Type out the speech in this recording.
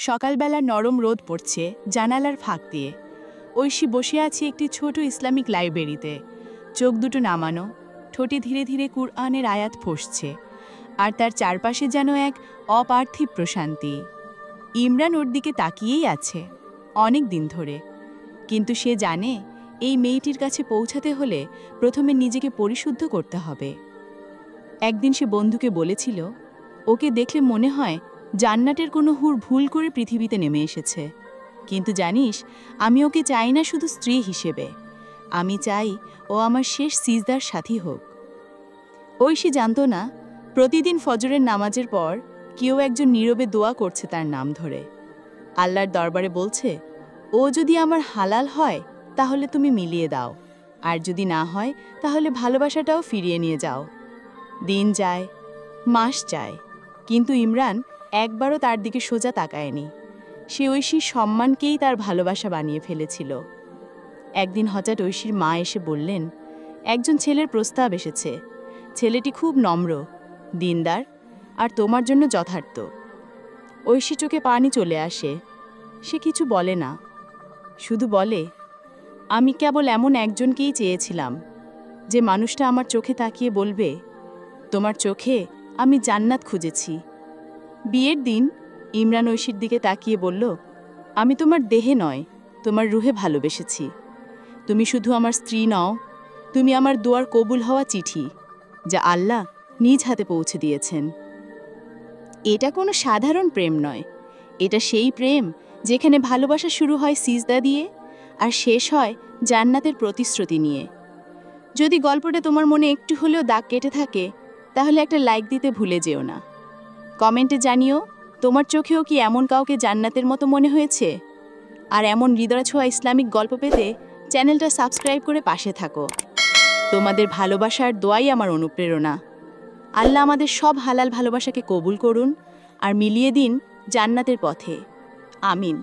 সকালবেলা নরম রোদ পড়ছে জানালার ফাঁক দিয়ে। ঐশী বসে আছে একটি ছোট ইসলামিক লাইব্রেরিতে, চোখ দুটো নামানো, ঠোঁটে ধীরে ধীরে কুরআনের আয়াত ফসছে, আর তার চারপাশে যেন এক অপার্থিব প্রশান্তি। ইমরান ওর দিকে তাকিয়েই আছে অনেক দিন ধরে, কিন্তু সে জানে এই মেয়েটির কাছে পৌঁছাতে হলে প্রথমে নিজেকে পরিশুদ্ধ করতে হবে। একদিন সে বন্ধুকে বলেছিল, ওকে দেখলে মনে হয় জান্নাতের কোনো হুর ভুল করে পৃথিবীতে নেমে এসেছে। কিন্তু জানিস, আমি ওকে চাই না শুধু স্ত্রী হিসেবে, আমি চাই ও আমার শেষ সিজদার সাথী হোক। ঐশী জানত না, প্রতিদিন ফজরের নামাজের পর কেউ একজন নীরবে দোয়া করছে তার নাম ধরে। আল্লাহর দরবারে বলছে, ও যদি আমার হালাল হয় তাহলে তুমি মিলিয়ে দাও, আর যদি না হয় তাহলে ভালোবাসাটাও ফিরিয়ে নিয়ে যাও। দিন যায়, মাস যায়, কিন্তু ইমরান একবারও তার দিকে সোজা তাকায়নি। সে ঐশীর সম্মানকেই তার ভালোবাসা বানিয়ে ফেলেছিল। একদিন হঠাৎ ঐশীর মা এসে বললেন, একজন ছেলের প্রস্তাব এসেছে। ছেলেটি খুব নম্র, দিনদার, আর তোমার জন্য যথার্থ। ঐশী চোখে পানি চলে আসে। সে কিছু বলে না, শুধু বলে, আমি কেবল এমন একজনকেই চেয়েছিলাম, যে মানুষটা আমার চোখে তাকিয়ে বলবে, তোমার চোখে আমি জান্নাত খুঁজেছি। বিয়ের দিন ইমরান ঐশীর দিকে তাকিয়ে বলল, আমি তোমার দেহে নয়, তোমার রুহে ভালোবেসেছি। তুমি শুধু আমার স্ত্রী নও, তুমি আমার দোয়ার কবুল হওয়া চিঠি, যা আল্লাহ নিজ হাতে পৌঁছে দিয়েছেন। এটা কোনো সাধারণ প্রেম নয়, এটা সেই প্রেম যেখানে ভালোবাসা শুরু হয় সিজদা দিয়ে আর শেষ হয় জান্নাতের প্রতিশ্রুতি নিয়ে। যদি গল্পটা তোমার মনে একটু হলেও দাগ কেটে থাকে, তাহলে একটা লাইক দিতে ভুলে যেও না। কমেন্টে জানিও, তোমার চোখেও কি এমন কাউকে জান্নাতের মতো মনে হয়েছে? আর এমন হৃদয়ছোঁয়া ইসলামিক গল্প পেতে চ্যানেলটা সাবস্ক্রাইব করে পাশে থাকো। তোমাদের ভালোবাসার দোয়াই আমার অনুপ্রেরণা। আল্লাহ আমাদের সব হালাল ভালোবাসাকে কবুল করুন আর মিলিয়ে দিন জান্নাতের পথে। আমিন।